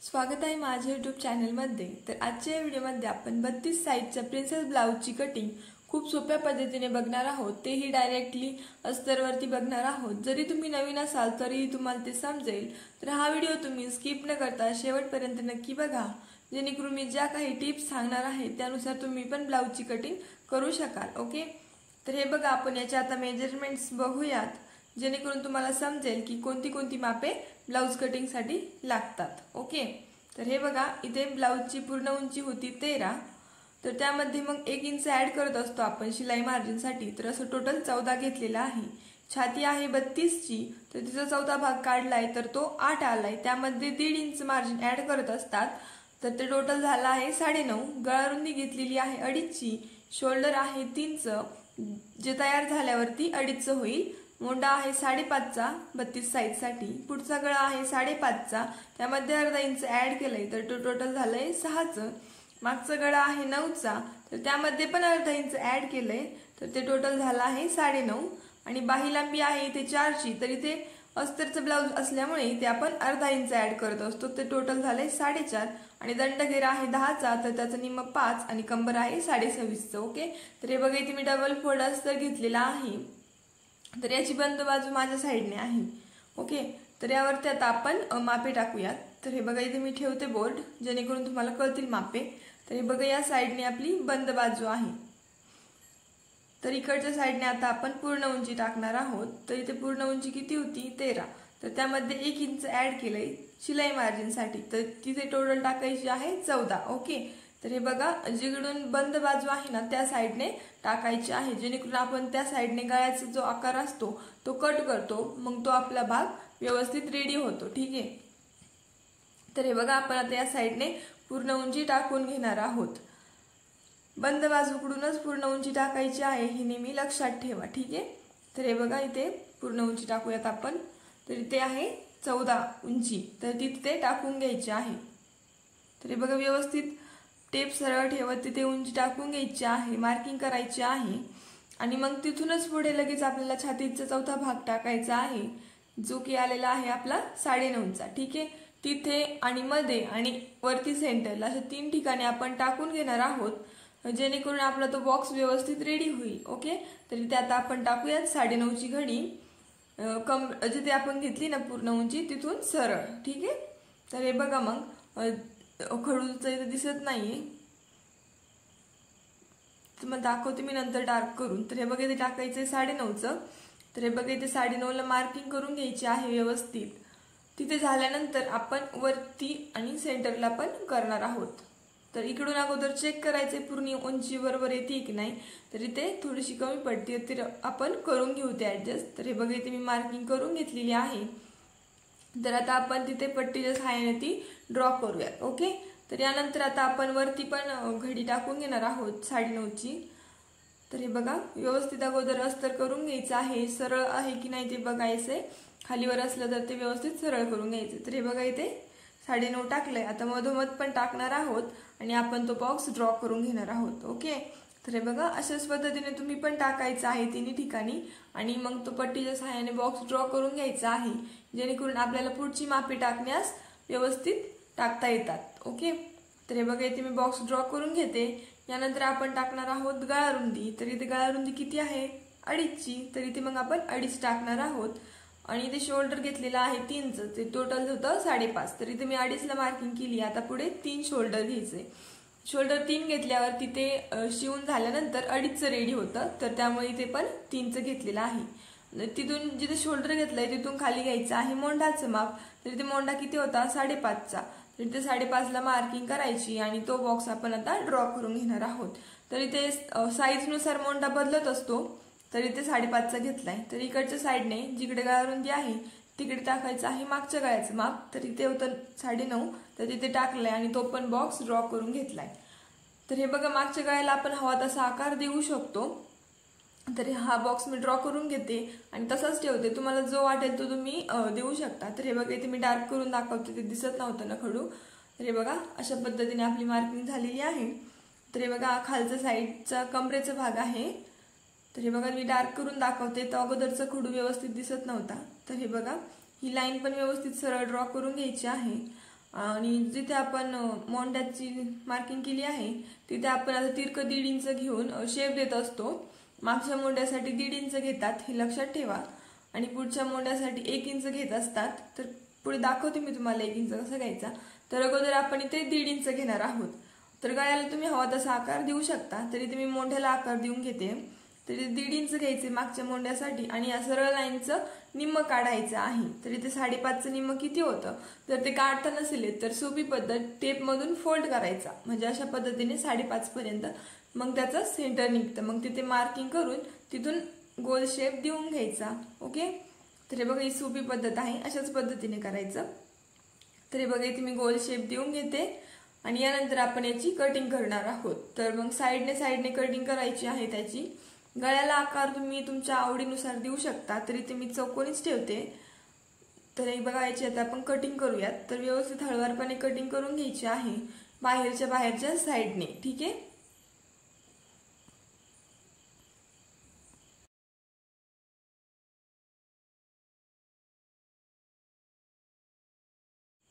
स्वागत आहे माझ्या YouTube चॅनलमध्ये। तर आजच्या व्हिडिओमध्ये आपण 32 साइजच्या प्रिन्सेस ब्लाउजची कटिंग खूप सोप्या पद्धतीने बघणार आहोत। तेही डायरेक्टली अस्तरवरती बघणार आहोत। जरी तुम्ही नवीन असाल तरी तुम्हाला ते समजेल, तर हा व्हिडिओ तुम्ही स्किप न करता शेवटपर्यंत नक्की बघा, जेणेकरून मी ज्या काही टिप्स सांगणार आहे त्यानुसार तुम्ही पण ब्लाउजची कटिंग करू शकाल। ओके, तर हे बघा, आपण याचे आता मेजरमेंट्स बघूयात, जेणेकरून तुम्हाला समजेल की कोणती कोणती मापे ब्लाउज कटिंग साठी लागतात। ओके, तर हे बघा, इथे ब्लाउजची पूर्ण उंची होती 13, तर त्यामध्ये मग 1 इंच ऍड करत असतो आपण शिलाई मार्जिन साठी। तर असं टोटल 14 घेतलेला आहे। छाती आहे 32 ची, तर तिचा चौथा भाग काढलाय तर तो 8 आलाय। त्यामध्ये 1.5 इंच मार्जिन ऍड करत असतात, तर ते टोटल झाला आहे 9.5। गळारुंदी घेतलेली आहे 2.5 ची। शोल्डर आहे 3 चं, जे तयार झाल्यावरती 2.5 चं होईल। मोंडा आहे 5.5 चा 32 साइज साठी। पुढचा गळा आहे 5.5 चा, त्यामध्ये अर्धा इंच ऍड केलंय तर तो टोटल झालंय 6 चं। मागचा गळा आहे 9 चा, तर त्यामध्ये पण अर्धा इंच ऍड केलंय तर ते टोटल झालं आहे 9.5। आणि बाही लांबी आहे इथे 4 ची, तर इथे अस्तरचं ब्लाउज असल्यामुळे इथे आपण अर्धा इंच ऍड करत असतो, ते टोटल झालंय 4.5। आणि दंडघेरा आहे 10 चा, तर त्याचं निम्म 5 आणि कंबर आहे 26.5 चं। ओके, तर हे बघा, इथे मी डबल फोल्ड अस्तर घेतलेला आहे, तर याची बंद बाजू माझ्या साइडने आहे। ओके, तर यावरती आता आपण मापे टाकूयात। तर हे बघा, इथे मी ठेवते बोर्ड, जेणेकरून तुम्हाला कळतील मापे। तर हे बघा, या साइडने आपली बंद बाजू आहे, तर इकडच्या साइडने आता आपण पूर्ण उंची टाकणार आहोत। तर इथे पूर्ण उंची किती होती 13, तर त्यामध्ये 1 इंच ऍड केलंय शिलाई मार्जिन साठी, तर तिथे टोटल टाकायची आहे 14। ओके, तर हे बघा, जिकडून बंद बाजू आहे ना त्या साइडने टाकायची आहे, जेणेकरून आपण त्या साइडने गळ्याचा जो आकार असतो तो कट करतो, मग तो आपला भाग व्यवस्थित रेडी होतो। ठीक आहे, तर हे बघा, आपण आता या साइडने पूर्ण उंची टाकून घेणार आहोत। बंद बाजूकडूनच पूर्ण उंची टाकायची आहे, हे नेहमी लक्षात ठेवा। ठीक आहे, तर हे बघा, इथे पूर्ण उंची टाकूयात आपण। तर इथे आहे 14 उंची, तर तिथे टाकून घ्यायची आहे। तर हे बघा, व्यवस्थित टेप सरळ ठेवत तिथे उंची टाकून घ्यायची आहे, मार्किंग करायची आहे। आणि मग तिथूनच पुढे लगेच आपल्याला छातीचा चौथा भाग टाकायचा आहे, जो की आलेला आहे आपला 9.5 चा। ठीक आहे, तिथे आणि मध्ये आणि वरती सेंटरला अशा 3 ठिकाणी आपण टाकून घेणार आहोत, जेणेकरून आपला तो बॉक्स व्यवस्थित रेडी होईल। ओके, तर इथे आता आपण टाकूयात 9.5 ची घडी, जिथे आपण घेतली ना पूर्ण उंची तिथून सरळ। ठीक आहे, तर हे बघा, मग खडूचं इथे दिसत नाहीये, तुम्हाला दाखवते मी नंतर डार्क करून। तर हे बघा, इथे टाकायचंय 9.5 चं। तर हे बघा, इथे 9.5 ला मार्किंग करून घ्यायची आहे व्यवस्थित। तिथे झाल्यानंतर आपण वरती आणि सेंटरला पण करणार आहोत। तर इकडून अगोदर चेक करायचे पूर्ण उंची बरोबर येते की नाही, तर इथे थोडीशी कमी पडते, तर आपण करून घेऊ ते ऍडजस्ट। तर हे बघा, इथे मी मार्किंग करून घेतलेली आहे। तर आता आपण तिथे पट्टीच्या सहाय्याने ती ड्रॉ करूयात। ओके, तर यानंतर आता आपण वरती पण घडी टाकून घेणार आहोत 9.5 ची। तर हे बघा, व्यवस्थित अगोदर अस्तर करून घ्यायचं आहे, सरळ आहे की नाही ते बघायचंय। खालीवर असलं तर ते व्यवस्थित सरळ करून घ्यायचं। तर हे बघा, इथे 9.5 टाकलंय, आता मधोमध पण टाकणार आहोत आणि आपण तो बॉक्स ड्रॉ करून घेणार आहोत। ओके, तर हे बघा, अशाच पद्धतीने तुम्ही पण टाकायचं आहे 3 ठिकाणी आणि मग तो पट्टीच्या सहाय्याने बॉक्स ड्रॉ करून घ्यायचा आहे, जेणेकरून आपल्याला पुढची मापे टाकण्यास व्यवस्थित टाकता येतात। ओके, तर हे बघा, इथे मी बॉक्स ड्रॉ करून घेते। यानंतर आपण टाकणार आहोत गळारुंदी। तर इथे गळारुंदी किती आहे 2.5 ची, तर इथे मग आपण 2.5 टाकणार आहोत। आणि इथे शोल्डर घेतलेला आहे 3 चं, ते टोटल होतं 5.5, तर इथे मी 2.5 ला मार्किंग केली। आता पुढे 3 शोल्डर घ्यायचे। शोल्डर 3 घेतल्यावर तिथे शिवून झाल्यानंतर 2.5 चं रेडी होतं, तर त्यामुळे इथे पण 3 चं घेतलेलं आहे। तिथून जिथे शोल्डर घेतलंय तिथून खाली घ्यायचं आहे मोंढाचं माप। तर इथे मोंढा किती होता 5.5 चा, तर इथे 5.5 ला मार्किंग करायची आणि तो बॉक्स आपण आता ड्रॉ करून घेणार आहोत। तर इथे साईज नुसार मोंढा बदलत असतो, तर इथे 5.5 चा घेतलाय। तर इकडच्या साइडने जिकडे गळारुंदी आहे तिकडे टाकायचं आहे मागच्या गळ्याचं माप। तर इथे होतं 9.5, तर तिथे टाकलंय आणि तो पण बॉक्स ड्रॉ करून घेतलाय। तर हे बघा, मागच्या गळ्याला आपण हवा तसा आकार देऊ शकतो। तर हा बॉक्स मी ड्रॉ करून घेते आणि तसाच ठेवते, तुम्हाला जो वाटेल तो तुम्ही देऊ शकता। तर हे बघा, इथे मी डार्क करून दाखवते, ते दिसत नव्हतं ना खडू। तर हे बघा, अशा पद्धतीने आपली मार्किंग झालेली आहे। तर हे बघा, खालचा साइडचा कमरेचा भाग आहे। तर हे बघा, मी डार्क करून दाखवते, तो अगोदरचा खडू व्यवस्थित दिसत नव्हता। तर हे बघा, ही लाईन पण व्यवस्थित सरळ ड्रॉ करून घ्यायची आहे आणि जिथे आपण मोंड्याची मार्किंग केली आहे तिथे आपण आता तिरक 1.5 इंच घेऊन शेप देत असतो। मागच्या मोंड्यासाठी 1.5 इंच घेतात हे लक्षात ठेवा आणि पुढच्या मोंड्यासाठी 1 इंच घेत असतात। तर पुढे दाखवते मी तुम्हाला 1 इंच कसा घ्यायचा। तर अगोदर आपण इथे 1.5 इंच घेणार आहोत। तर गळ्याला तुम्ही हवा तसा आकार देऊ शकता, तरी तुम्ही मोंढ्याला आकार देऊन घेते। तरी 1.5 इंच घ्यायचे मागच्या मोंड्यासाठी आणि या सरळ लाईनचं निम्म काढायचं आहे। तर इथे 5.5चं निम्म किती होतं, जर ते काढता नसेल तर सोपी पद्धत टेप मधून फोल्ड करायचा, म्हणजे अशा पद्धतीने 5.5 पर्यंत मग त्याचं सेंटर निघतं। मग तिथे मार्किंग करून तिथून गोल शेप देऊन घ्यायचा। ओके, तर हे बघा ही सोपी पद्धत आहे, अशाच पद्धतीने करायचं। तर हे बघा इथे मी गोल शेप देऊन घेते आणि यानंतर आपण याची कटिंग करणार आहोत। तर मग साइडने कटिंग करायची आहे त्याची। गळ्याला आकार तुम्ही तुमच्या आवडीनुसार देऊ शकता, तरी ते मी चौकोनीच ठेवते। तर हे बघा याची आता आपण कटिंग करूयात। तर व्यवस्थित हळूवारपणे कटिंग करून घ्यायची आहे बाहेरच्या साइडने, ठीक आहे।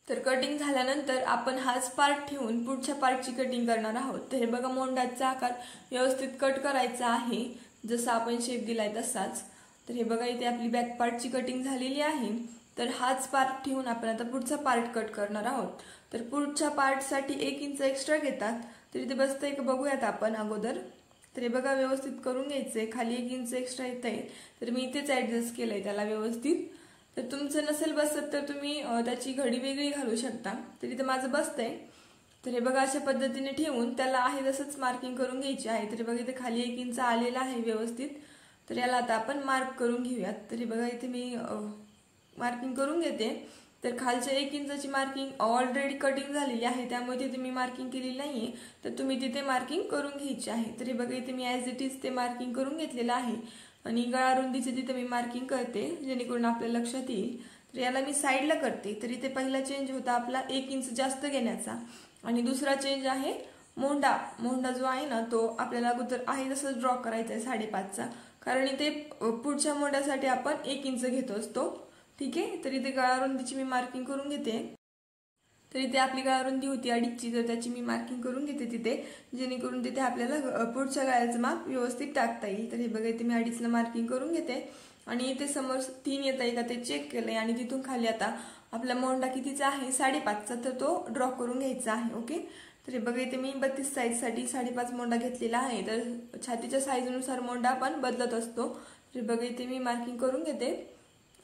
तर कटिंग झाल्यानंतर आपण हाच पार्ट ठेवून पुढच्या पार्टची कटिंग करणार आहोत। तर हे बघा मोंडाचा आकार व्यवस्थित कट करायचा आहे, जसा आपण शेप दिलाय तसाच। तर हे बघा इथे आपली बॅक पार्टची कटिंग झालेली आहे। तर हाच पार्ट ठेवून आपण आता पुढचा पार्ट कट करणार आहोत। तर पुढच्या पार्टसाठी 1 इंच एक्स्ट्रा घेतात, तर इथे बसतंय का बघूयात आपण अगोदर। तर हे बघा व्यवस्थित करून घ्यायचंय, खाली 1 इंच एक्स्ट्रा येतंय, तर मी इथेच ऍडजस्ट केलंय त्याला व्यवस्थित। तर तुमचं नसेल बसत तर तुम्ही त्याची घडी वेगळी घालू शकता। तर इथे माझं बसतंय। तर हे बघा अशा पद्धतीने ठेवून त्याला आहे तसंच मार्किंग करून घ्यायची आहे। तर बघा इथे खाली 1 इंच आलेला आहे व्यवस्थित। तर याला आता आपण मार्क करून घेऊयात। तर हे बघा इथे मी मार्किंग करून घेते। तर खालच्या 1 इंचाची मार्किंग ऑलरेडी कटिंग झालेली आहे, त्यामुळे तिथे मी मार्किंग केलेली नाहीये, तर तुम्ही तिथे मार्किंग करून घ्यायची आहे। तर हे बघा इथे मी ॲज इट इज ते मार्किंग करून घेतलेलं आहे आणि गळा रुंदीचे तिथे मी मार्किंग करते, जेणेकरून आपल्या लक्षात येईल। तर याला मी साईडला करते। तर इथे पहिला चेंज होता आपला 1 इंच जास्त घेण्याचा आणि दुसरा चेंज आहे मोंडा जो आहे ना तो आपल्याला अगोदर आहे तसंच ड्रॉ करायचा आहे 5.5चा, कारण इथे पुढच्या मोंड्यासाठी आपण 1 इंच घेतो असतो, ठीक आहे। तर इथे गळा रुंदीची मी मार्किंग करून घेते। तर इथे आपली गळा रुंदी होती 2.5ची, तर त्याची मी मार्किंग करून घेते तिथे, जेणेकरून तिथे आपल्याला पुढच्या गळ्याचं माप व्यवस्थित टाकता येईल। तर हे बघा इथे मी 2.5ला मार्किंग करून घेते आणि इथे समोर 3 येत आहे का ते चेक केलंय आणि तिथून खाली आता आपला मोंडा कितीचा आहे 5.5चा, तर तो ड्रॉ करून घ्यायचा आहे। ओके, तर हे बघा इथे मी 32 साईजसाठी 5.5 मोंडा घेतलेला आहे। तर छातीच्या साईजनुसार मोंडा आपण बदलत असतो। तर बघा इथे मी मार्किंग करून घेते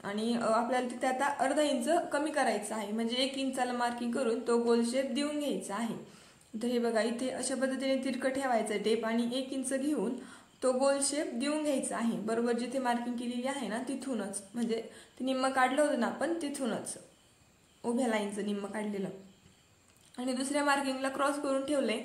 आणि आपल्याला तिथे आता अर्धा इंच कमी करायचं आहे, म्हणजे 1 इंचाला मार्किंग करून तो गोल शेप देऊन घ्यायचा आहे। तर हे बघा इथे अशा पद्धतीने तिरकं ठेवायचं टेप आणि 1 इंच घेऊन तो गोल शेप देऊन घ्यायचा आहे, बरोबर जिथे मार्किंग केलेली आहे ना तिथूनच, म्हणजे ते निम्म काढलं होतं ना आपण तिथूनच, उभ्या लाईनचं निम्म काढलेलं। आणि दुसऱ्या मार्किंगला क्रॉस करून ठेवले,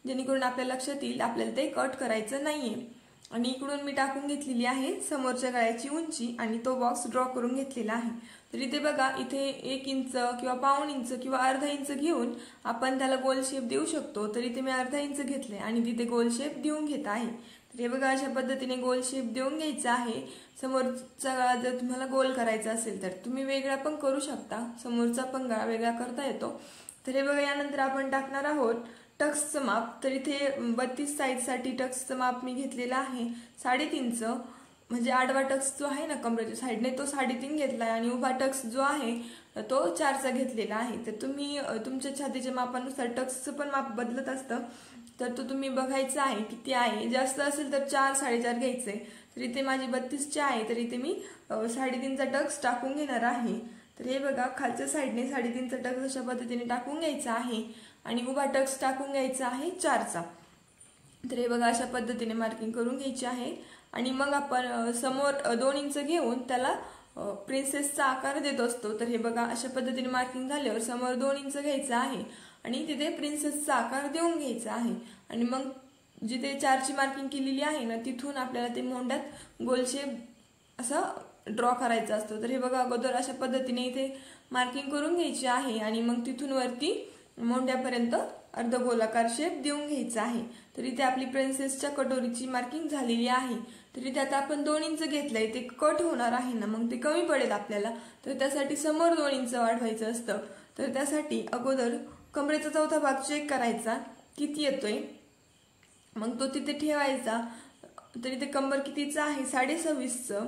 जेणेकरून आपल्या लक्षात येईल आपल्याला ते कट करायचं नाहीये। आणि इकडून मी टाकून घेतलेली आहे समोरच्या गळ्याची उंची आणि तो बॉक्स ड्रॉ करून घेतलेला आहे। तर इथे बघा इथे 1 इंच किंवा पाऊण इंच किंवा अर्धा इंच घेऊन आपण त्याला गोल शेप देऊ शकतो। तर इथे मी अर्धा इंच घेतले आणि तिथे गोल शेप देऊन घेत आहे। तर हे बघा अशा पद्धतीने गोल शेप देऊन घ्यायचा आहे। समोरचा गळा जर तुम्हाला गोल करायचा असेल तर तुम्ही वेगळा पण करू शकता, समोरचा पण गळा वेगळा करता येतो। तर हे बघा यानंतर आपण टाकणार आहोत टक्सचं माप। तर इथे 32 साईजसाठी टक्सचं माप मी घेतलेलं आहे 3.5, म्हणजे आडवा टक्स जो आहे ना कमरेच्या साईडने तो 3.5 घेतलाय आणि उभा टक्स जो आहे तो 4चा घेतलेला आहे। तर तुम्ही तुमच्या छातीच्या मापानुसार टक्सचं पण माप बदलत असतं, तर तो तुम्ही बघायचा आहे किती आहे। जास्त असेल तर 4, 4.5 घ्यायचे। तर इथे माझी 32ची आहे, तर इथे मी 3.5चा टक्स टाकून घेणार आहे। तर हे बघा खालच्या साईडने 3.5चा टक्स अशा पद्धतीने टाकून घ्यायचा आहे आणि उभा टक्स टाकून घ्यायचा आहे 4चा। तर हे बघा अशा पद्धतीने मार्किंग करून घ्यायची आहे आणि मग आपण समोर 2 इंच घेऊन त्याला प्रिन्सेसचा आकार देत असतो। तर हे बघा अशा पद्धतीने मार्किंग झाल्यावर समोर 2 इंच घ्यायचं आहे आणि तिथे प्रिन्सेसचा आकार देऊन घ्यायचा आहे आणि मग जिथे 4ची मार्किंग केलेली आहे ना तिथून आपल्याला ते मोंड्यात गोल शेप असा ड्रॉ करायचा असतो। तर हे बघा अगोदर अशा पद्धतीने इथे मार्किंग करून घ्यायची आहे आणि मग तिथून वरती मोंड्यापर्यंत अर्ध गोलाकार शेप देऊन घ्यायचा आहे। तर इथे आपली प्रिन्सेसच्या कटोरीची मार्किंग झालेली आहे। तर इथे आता आपण 2 इंच घेतलंय, ते कट होणार आहे ना, मग ते कमी पडेल आपल्याला, तर त्यासाठी समोर 2 इंच वाढवायचं असतं। तर त्यासाठी अगोदर कमरेचा चौथा भाग चेक करायचा किती येतोय, मग तो तिथे ठेवायचा. तरी ते कंबर कितीचं आहे 26.5चं,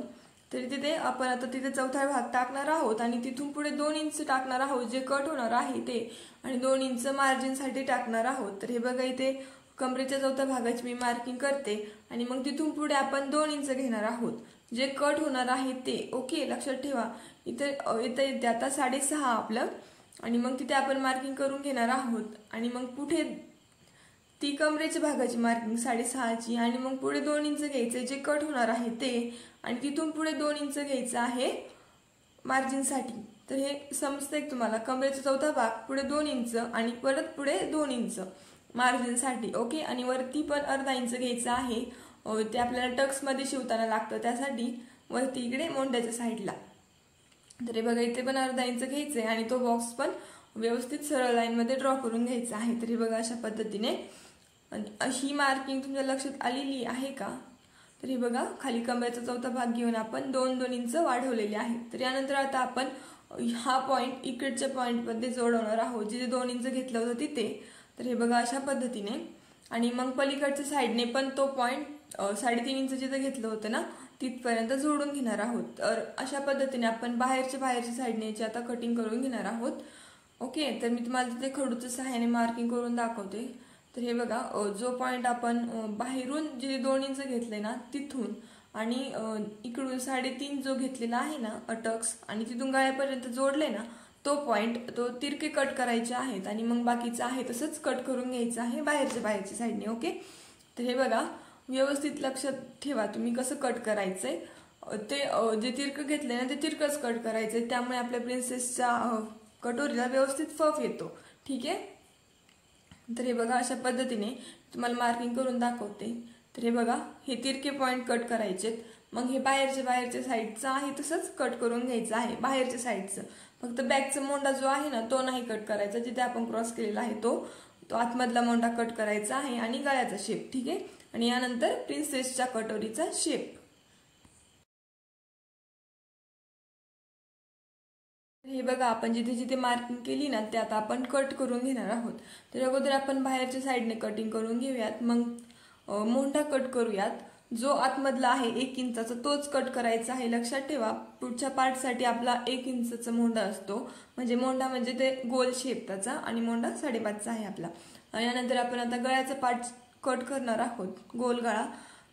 तरी तिथे आपण आता तिथे चौथा भाग टाकणार आहोत आणि तिथून पुढे 2 इंच टाकणार आहोत जे कट होणार आहे ते, आणि 2 इंच मार्जिनसाठी टाकणार आहोत. तर हे बघा इथे कमरेच्या चौथ्या भागाची मी मार्किंग करते आणि मग तिथून पुढे आपण 2 इंच घेणार आहोत जे कट होणार आहे ते. ओके, लक्षात ठेवा. इथे आता 6.5 आपलं, आणि मग तिथे आपण मार्किंग करून घेणार आहोत आणि मग पुढे ती कमरेच्या भागाची मार्किंग 6.5ची, आणि मग पुढे 2 इंच घ्यायचे जे कट होणार आहे ते, आणि तिथून पुढे 2 इंच घ्यायचं आहे मार्जिनसाठी. तर हे समजतंय तुम्हाला, कमरेचा चौथा भाग पुढे 2 इंच आणि परत पुढे 2 इंच मार्जिनसाठी. ओके, आणि वरती पण अर्धा इंच घ्यायचं आहे, ते आपल्याला टक्समध्ये शिवताना लागतं त्यासाठी, वरती इकडे मोंढ्याच्या साईडला. तर हे बघा इथे पण अर्धा इंच घ्यायचंय आणि तो बॉक्स पण व्यवस्थित सरळ लाईनमध्ये ड्रॉ करून घ्यायचा आहे. तर हे बघा अशा पद्धतीने ही मार्किंग तुमच्या लक्षात आलेली आहे का? तर हे बघा खाली कमरेचा चौथा भाग घेऊन आपण 2-2 इंच वाढवलेले आहे. तर यानंतर आता आपण हा पॉइंट इकडच्या पॉइंटमध्ये जोडवणार आहोत जिथे 2 इंच घेतलं होतं तिथे. तर हे बघा अशा पद्धतीने, आणि मग पलीकडच्या साईडने पण तो पॉइंट 3.5 इंच जिथं घेतलं होतं ना तिथपर्यंत जोडून घेणार आहोत. तर अशा पद्धतीने आपण बाहेरच्या साईडने याची आता कटिंग करून घेणार आहोत. ओके, तर मी तुम्हाला तिथे खडूच्या सहाय्याने मार्किंग करून दाखवते. तर हे बघा जो पॉइंट आपण बाहेरून जे 2 इंच घेतले ना तिथून आणि इकडून 3.5 जो घेतलेला आहे ना टक्स, आणि तिथून गळ्यापर्यंत जोडले ना तो पॉइंट, तो तिरके कट करायचे आहेत आणि मग बाकीचं आहे तसंच कट करून घ्यायचं आहे बाहेरच्या साईडने. ओके, तर हे बघा व्यवस्थित लक्षात ठेवा तुम्ही कसं कट करायचंय. ते जे तिरकं घेतलंय ना ते तिरकंच कट करायचंय, त्यामुळे आपल्या प्रिन्सेसच्या कटोरीला व्यवस्थित फफ येतो. ठीक आहे, तर हे बघा अशा पद्धतीने तुम्हाला मार्किंग करून दाखवते. तर हे बघा हे तिरके पॉइंट कट करायचेत, मग हे बाहेरच्या साईडचं आहे तसंच कट करून घ्यायचं आहे बाहेरच्या साईडचं. फक्त बॅकचा मोंडा जो आहे ना तो नाही कट करायचा, जिथे आपण क्रॉस केलेला आहे तो आतमधला मोंडा कट करायचा आहे आणि गळ्याचा शेप. ठीक आहे, आणि यानंतर प्रिन्सेसच्या कटोरीचा शेप. हे बघा आपण जिथे जिथे मार्किंग केली ना ते आता आपण कट करून घेणार आहोत. तर अगोदर आपण बाहेरच्या साईडने कटिंग करून घेऊयात, मग मोंढा कट करूयात. जो आतमधला आहे 1 इंचाचा तोच कट करायचा आहे. लक्षात ठेवा पुढच्या पार्टसाठी आपला 1 इंचाचा मोंढा असतो, म्हणजे मोंढा म्हणजे ते गोल शेप त्याचा, आणि मोंढा 5.5चा आहे आपला. यानंतर आपण आता गळ्याचा पार्ट कट करणार आहोत, गोल गळा.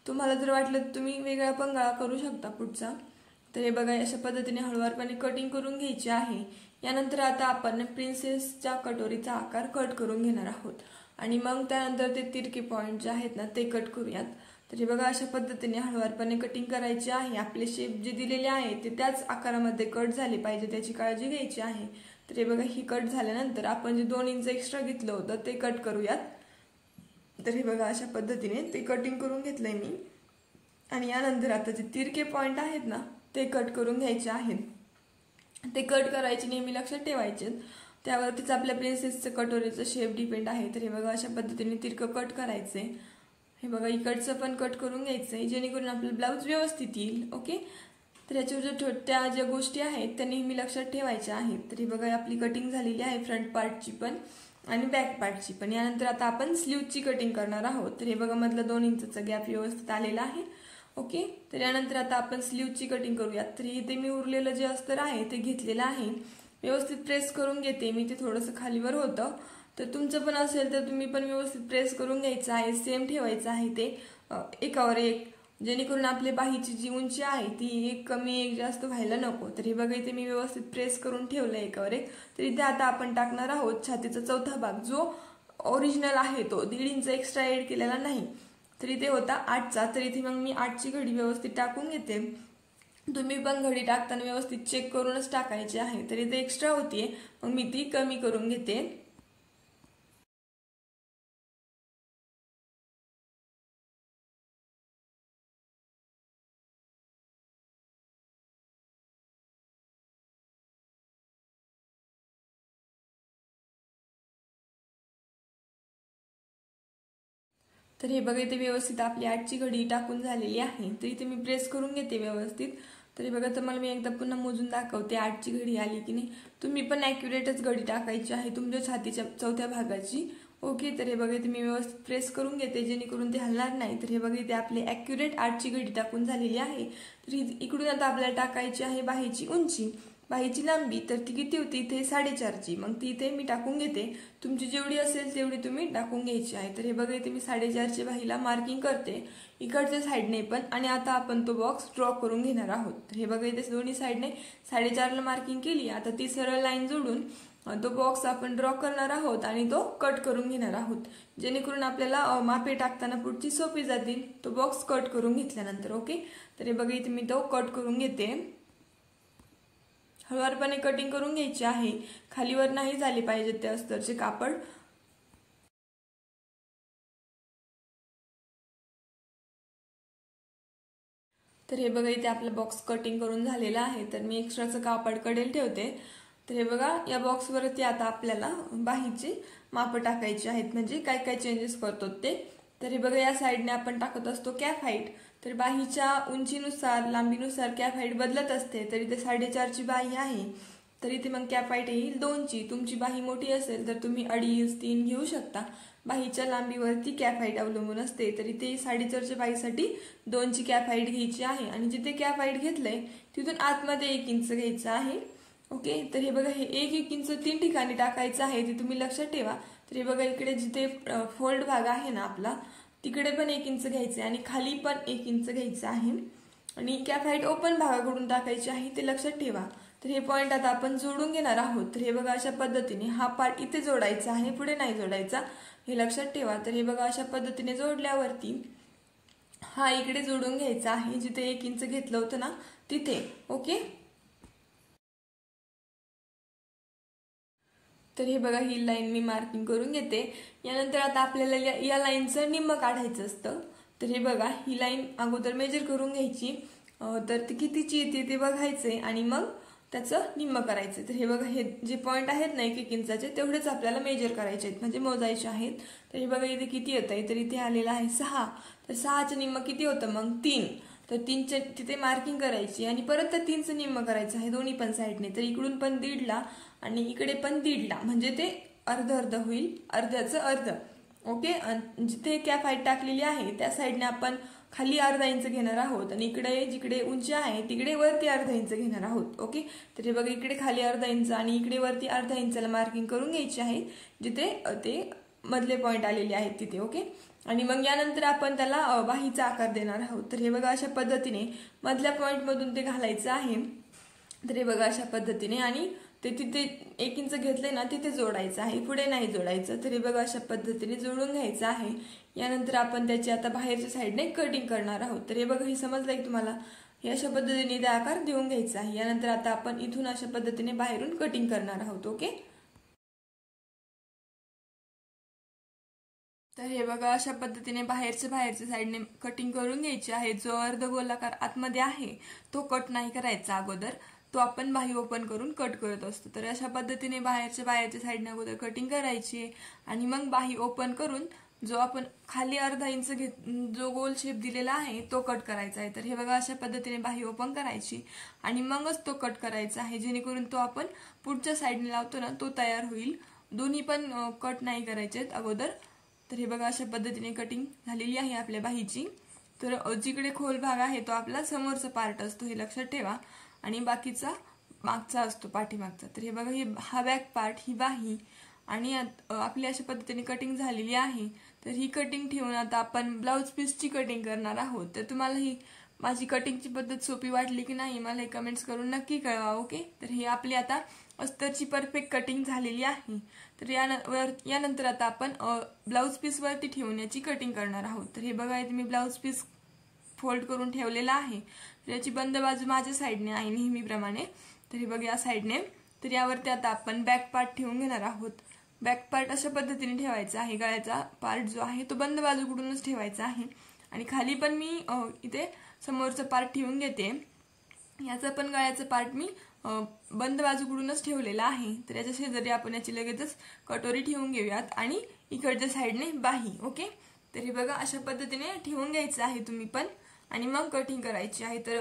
तुम्हाला जर वाटलं तुम्ही वेगळा पण गळा करू शकता पुढचा. तर हे बघा अशा पद्धतीने हळूवारपणे कटिंग करून घ्यायची आहे. यानंतर आता आपण प्रिन्सेसच्या कटोरीचा आकार कट करून घेणार आहोत आणि मग त्यानंतर ते तिरके पॉइंट जे आहेत ना ते कट करूयात. तर हे बघा अशा पद्धतीने हळूवारपणे कटिंग करायची आहे. आपले शेप जे दिलेले आहे ते त्याच आकारामध्ये कट झाले पाहिजे, त्याची काळजी घ्यायची आहे. तर हे बघा ही कट झाल्यानंतर आपण जे 2 इंच एक्स्ट्रा घेतलं होतं ते कट करूयात. तर हे बघा अशा पद्धतीने ते कटिंग करून घेतलंय मी, आणि यानंतर आता जे तिरके पॉइंट आहेत ना ते कट करून घ्यायचे आहेत. ते कट करायचे नेहमी लक्षात ठेवायचे, त्यावरतीच आपल्या प्रिन्सेसचं कटोरीचं शेप डिपेंड आहे. तर हे बघा अशा पद्धतीने तिरकं कट करायचंय. हे बघा इकडचं पण कट करून घ्यायचंय जेणेकरून आपलं ब्लाऊज व्यवस्थित येईल. ओके, तर याच्यावर त्या ज्या गोष्टी आहेत त्या नेहमी लक्षात ठेवायच्या आहेत. तर हे बघा आपली कटिंग झालेली आहे फ्रंट पार्टची पण आणि बॅक पार्टची पण. यानंतर आता आपण स्लीवची कटिंग करणार आहोत. तर हे बघा मधला 2 इंचचा गॅप व्यवस्थित आलेला आहे. ओके, तर यानंतर आता आपण स्लीवची कटिंग करूयात. तर इथे मी उरलेलं जे अस्तर आहे ते घेतलेलं आहे, व्यवस्थित प्रेस करून घेते मी. ते थोडंसं खालीवर होतं, तर तुमचं पण असेल तर तुम्ही पण व्यवस्थित प्रेस करून घ्यायचं आहे. सेम ठेवायचं आहे ते एकावर एक, जेणेकरून आपली बाहीची जी उंची आहे ती एक कमी एक जास्त व्हायला नको. तर हे बघा इथे मी व्यवस्थित प्रेस करून ठेवलं एकावर एक. तर इथे आता आपण टाकणार आहोत छातीचा चौथा भाग, जो ओरिजिनल आहे तो 1.5 इंच एक्स्ट्रा एड केलेला नाही. तर इथे होता 8चा, तर इथे मग मी 8ची घडी व्यवस्थित टाकून घेते. तुम्ही पण घडी टाकताना व्यवस्थित चेक करूनच टाकायची आहे. तर इथे एक्स्ट्रा होतीये, मग मी ती कमी करून घेते. तर हे बघा इथे व्यवस्थित आपली 8ची घडी टाकून झालेली आहे. तर इथे मी प्रेस करून घेते व्यवस्थित. तरी बघा तुम्हाला मी एकदा पुन्हा मोजून दाखवते 8ची घडी आली की नाही. तुम्ही पण ॲक्युरेटच घडी टाकायची आहे तुमच्या छातीच्या चौथ्या भागाची. ओके, तर हे बघा इथे मी व्यवस्थित प्रेस करून घेते जेणेकरून ते हलणार नाही. तर हे बघा इथे आपली ॲक्युरेट 8ची घडी टाकून झालेली आहे. तर इकडून आता आपल्याला टाकायची आहे बाहीची उंची, बाहीची लांबी. तर ती किती होती इथे 4.5ची. मग ती इथे मी टाकून घेते. तुमची जेवढी असेल तेवढी तुम्ही टाकून घ्यायची आहे. तर हे बघा इथे मी 4.5ची बाहीला मार्किंग करते इकडच्या साईडने पण. आणि आता आपण तो बॉक्स ड्रॉ करून घेणार आहोत. तर हे बघा इथे दोन्ही साईडने 4.5ला मार्किंग केली. आता ती सरळ लाईन जोडून तो बॉक्स आपण ड्रॉ करणार आहोत आणि तो कट करून घेणार आहोत जेणेकरून आपल्याला मापे टाकताना पुढची सोपी जातील तो बॉक्स कट करून घेतल्यानंतर. ओके, तर हे बघा इथे मी तो कट करून घेते. हळूवारपणे कटिंग करून घ्यायची आहे, खालीवर नाही झाले पाहिजे ते अस्तरचे कापड. तर हे बघा इथे आपला बॉक्स कटिंग करून झालेला आहे. तर मी एक्स्ट्राचं कापड कडेल ठेवते. तर हे बघा या बॉक्सवरती आता आपल्याला बाहीची मापं टाकायची आहेत, म्हणजे काय काय चेंजेस करतो ते. तर हे बघा या साईडने आपण टाकत असतो कॅफ हाईट. तर बाहीच्या उंचीनुसार लांबीनुसार कॅफ हाईट बदलत असते. तर इथे 4.5ची बाही आहे तर इथे मग कॅफ हाईट येईल 2ची. तुमची बाही मोठी असेल तर तुम्ही 2.5, 3 घेऊ शकता. बाहीच्या लांबीवरती कॅफ हाईट अवलंबून असते. तर इथे 4.5च्या बाहीसाठी 2ची कॅफ हाईट घ्यायची आहे आणि जिथे कॅफ हाईट घेतलंय तिथून आतमध्ये 1 इंच घ्यायचं आहे. ओके, तर हे बघा हे 1 इंच 3 ठिकाणी टाकायचं आहे ते तुम्ही लक्षात ठेवा. तर हे बघा इकडे जिथे फोल्ड भाग आहे ना आपला तिकडे पण 1 इंच घ्यायचे आणि खाली पण 1 इंच घ्यायचं आहे आणि कॅफ हाईट ओपन भागाकडून टाकायची आहे ते लक्षात ठेवा. तर हे पॉइंट आता आपण जोडून घेणार आहोत. तर हे बघा अशा पद्धतीने हा पार्ट इथे जोडायचा आहे, पुढे नाही जोडायचा, हे लक्षात ठेवा. तर हे बघा अशा पद्धतीने जोडल्यावरती हा इकडे जोडून घ्यायचा आहे जिथे 1 इंच घेतलं होतं ना तिथे. ओके, तर हे बघा ही लाईन मी मार्किंग करून घेते. यानंतर आता आपल्याला या लाईनचं निम्म काढायचं असतं. तर हे बघा ही लाईन अगोदर मेजर करून घ्यायची. तर ती कितीची येते ते बघायचे आणि मग त्याचं निम्म करायचं. तर हे बघा हे जे पॉईंट आहेत ना 1 इंचाचे तेवढेच आपल्याला मेजर करायचे आहेत, म्हणजे मोजायचे आहेत. तर हे बघा इथे किती येत आहे, तर इथे आलेलं आहे 6. तर 6चं निम्म किती होतं मग 3. तर 3च्या तिथे मार्किंग करायची आणि परत त्या 3चं निम्म करायचं आहे दोन्ही पण साईडने. तर इकडून पण 1.5ला आणि इकडे पण 1.5ला, म्हणजे ते अर्ध अर्ध होईल, अर्ध्याचं अर्ध. ओके, जिथे कॅफ हाईट टाकलेली आहे त्या साईडने आपण खाली अर्धा इंच घेणार आहोत आणि इकडे जिकडे उंची आहे तिकडे वरती अर्धा इंच घेणार आहोत. ओके, तर हे बघा इकडे खाली अर्धा इंच आणि इकडे वरती अर्धा इंचाला मार्किंग करून घ्यायची आहे जिथे ते मधले पॉइंट आलेले आहेत तिथे. ओके, आणि मग यानंतर आपण त्याला बाहीचा आकार देणार आहोत. तर हे बघा अशा पद्धतीने मधल्या पॉइंट मधून ते घालायचं आहे. तर हे बघा अशा पद्धतीने आणि ते तिथे 1 इंच घेतले ना तिथे जोडायचं आहे, पुढे नाही जोडायचं. तर हे बघा अशा पद्धतीने जोडून घ्यायचं आहे. यानंतर आपण त्याची आता बाहेरच्या साईडने कटिंग करणार आहोत. तर हे बघा हे समजलंय तुम्हाला, हे अशा पद्धतीने ते आकार देऊन घ्यायचा आहे. यानंतर आता आपण इथून अशा पद्धतीने बाहेरून कटिंग करणार आहोत. ओके, तर हे बघा अशा पद्धतीने बाहेरच्या साईडने कटिंग करून घ्यायची आहे. जो अर्ध गोलाकार आतमध्ये आहे तो कट नाही करायचा अगोदर, तो आपण बाही ओपन करून कट करत असतो. तर अशा पद्धतीने बाहेरच्या साईडने अगोदर कटिंग करायची आणि मग बाही ओपन करून जो आपण खाली अर्धा इंच जो गोल शेप दिलेला आहे तो कट करायचा आहे. तर हे बघा अशा पद्धतीने बाही ओपन करायची आणि मगच तो कट करायचा आहे जेणेकरून तो आपण पुढच्या साईडने लावतो ना तो तयार होईल. दोन्ही पण कट नाही करायचे अगोदर. तर हे बघा अशा पद्धतीने कटिंग झालेली आहे आपल्या बाहीची. तर जिकडे खोल भाग आहे तो आपला समोरचा पार्ट असतो, हे लक्षात ठेवा, आणि बाकीचा मागचा असतो, पाठीमागचा. तर हे बघा हा बॅक पार्ट, ही बाही आणि आपली अशा पद्धतीने कटिंग झालेली आहे. तर ही कटिंग ठेवून आता आपण ब्लाउज पीसची कटिंग करणार आहोत. तर तुम्हाला ही माझी कटिंगची पद्धत सोपी वाटली की नाही मला हे कमेंट्स करून नक्की कळवा. ओके, तर ही आपली आता अस्तरची परफेक्ट कटिंग झालेली आहे. तर यानंतर आता आपण ब्लाउज पीस वरती ठेवून याची कटिंग करणार आहोत. तर हे बघा इथे मी ब्लाउज पीस फोल्ड करून ठेवलेला आहे. तर याची बंद बाजू माझ्या साईडने आहे नेहमीप्रमाणे. तर हे बघा या साईडने. तर यावरती आता आपण बॅक पार्ट ठेवून घेणार आहोत. बॅक पार्ट अशा पद्धतीने ठेवायचा आहे. गळ्याचा पार्ट जो आहे तो बंद बाजूकडूनच ठेवायचा आहे आणि खाली पण मी इथे समोरचा पार्ट ठेवून घेते. याचा पण गळ्याचा पार्ट मी बंद बाजूकडूनच ठेवलेला आहे. तर याच्या शेजारी आपण याची लगेचच कटोरी ठेवून घेऊयात आणि इकडच्या साईडने बाही. ओके, तर हे बघा अशा पद्धतीने ठेवून घ्यायचं आहे तुम्ही पण आणि मग कटिंग करायची आहे. तर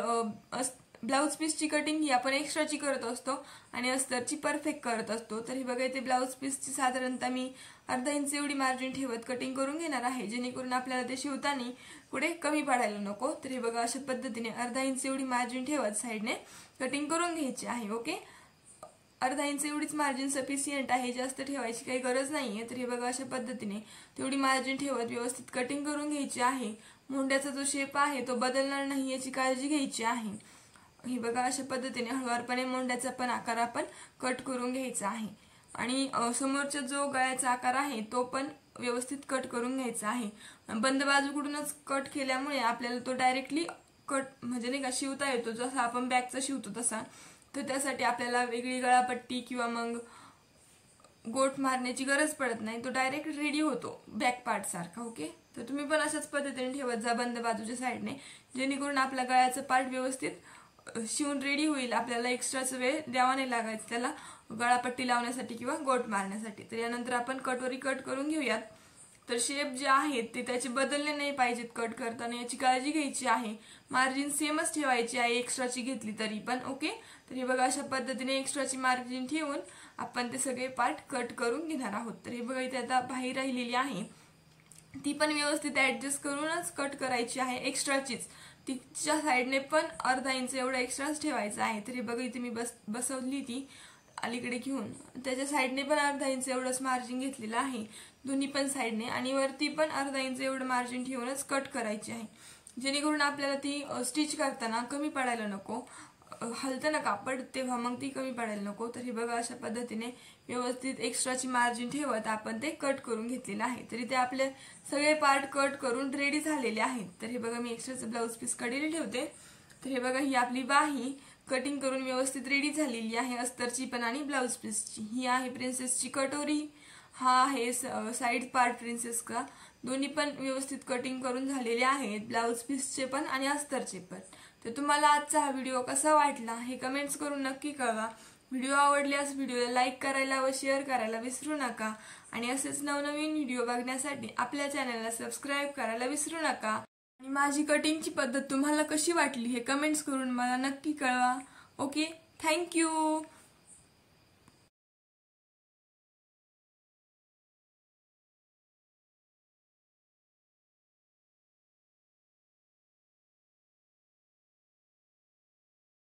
ब्लाऊज पीसची कटिंग ही आपण एक्स्ट्राची करत असतो आणि अस्तरची परफेक्ट करत असतो। तर हे बघा इथे ब्लाऊज पीसची साधारणतः मी अर्धा इंच एवढी मार्जिन ठेवत कटिंग करून घेणार आहे, जेणेकरून आपल्याला ते शिवताना पुढे कमी पडायला नको। तर हे बघा अशा पद्धतीने अर्धा इंच एवढी मार्जिन ठेवत साइडने कटिंग करून घ्यायची आहे। ओके, अर्धा इंच एवढीच मार्जिन सफिशियंट आहे, जास्त ठेवायची काही गरज नाहीये। तर हे बघा अशा पद्धतीने तेवढी मार्जिन ठेवत व्यवस्थित कटिंग करून घ्यायची आहे। मोंड्याचा जो शेप आहे तो बदलणार नाही याची काळजी घ्यायची आहे। हे बघा अशा पद्धतीने हळूवारपणे मोंड्याचा पण आकार आपण कट करून घ्यायचा आहे आणि समोरचा जो गळ्याचा आकार आहे तो पण व्यवस्थित कट करून घ्यायचा आहे। बंद बाजूकडूनच कट केल्यामुळे आपल्याला तो डायरेक्टली कट म्हणजे नाही का शिवता येतो, जसा आपण बॅकचा शिवतो तसा। तर त्यासाठी आपल्याला वेगळी गळापट्टी किंवा मग गोट मारण्याची गरज पडत नाही, तो डायरेक्ट रेडी होतो बॅक पार्ट सारखा। ओके, तर तुम्ही पण अशाच पद्धतीने ठेवत जा बंद बाजूच्या साइडने, जेणेकरून आपला गळ्याचा पार्ट व्यवस्थित शिवून रेडी होईल, आपल्याला एक्स्ट्राचा वेळ द्यावा नाही लागायचा त्याला गळापट्टी लावण्यासाठी किंवा गोट मारण्यासाठी। तर यानंतर आपण कटोरी कट करून घेऊयात। तर शेप जे आहेत ते त्याचे बदलले नाही पाहिजेत कट करताना, याची काळजी घ्यायची आहे। मार्जिन सेमच ठेवायची आहे एक्स्ट्राची घेतली तरी पण। ओके, तर हे बघा अशा पद्धतीने एक्स्ट्राची मार्जिन ठेवून आपण ते सगळे पार्ट कट करून घेणार आहोत। तर हे बघा इथे आता बाहेर राहिलेली आहे ती पण व्यवस्थित ऍडजस्ट करूनच कट करायची आहे, एक्स्ट्राचीच तिच्या साइडने पण अर्धा इंच एवढा एक्स्ट्राच ठेवायचा आहे। तर हे बघा इथे मी बसवली ती अलीकडे घेऊन, त्याच्या साइडने पण अर्धा इंच एवढंच मार्जिन घेतलेलं आहे दोन्ही पण साइडने, आणि वरती पण अर्धा इंच एवढं मार्जिन ठेवूनच कट करायची आहे, जेणेकरून आपल्याला ती स्टिच करताना कमी पडायला नको, हलतं ना कापड तेव्हा मग ती कमी पडायला नको। तर हे बघा अशा पद्धतीने व्यवस्थित एक्स्ट्राची मार्जिन ठेवत आपण ते कट करून घेतलेलं आहे। तरी ते आपले सगळे पार्ट कट करून रेडी झालेले आहेत। तर हे बघा मी एक्स्ट्राचं ब्लाऊज पीस कडेला ठेवते। तर हे बघा ही आपली बाही कटिंग करून व्यवस्थित रेडी झालेली आहे, अस्तरची पण आणि ब्लाऊज पीसची। ही आहे प्रिन्सेसची कटोरी, हा आहे साइड पार्ट प्रिन्सेसचा, दोन्ही पण व्यवस्थित कटिंग करून झालेले आहेत, ब्लाऊज पीसचे पण आणि अस्तरचे पण। तर तुम्हाला आजचा हा व्हिडिओ कसा वाटला हे कमेंट्स करून नक्की कळवा। व्हिडिओ आवडल्यास व्हिडिओला लाईक करायला व शेअर करायला विसरू नका आणि असेच नवनवीन व्हिडिओ बघण्यासाठी आपल्या चॅनलला सबस्क्राईब करायला विसरू नका। आणि माझी कटिंगची पद्धत तुम्हाला कशी वाटली हे कमेंट्स करून मला नक्की कळवा। Okay, thank you.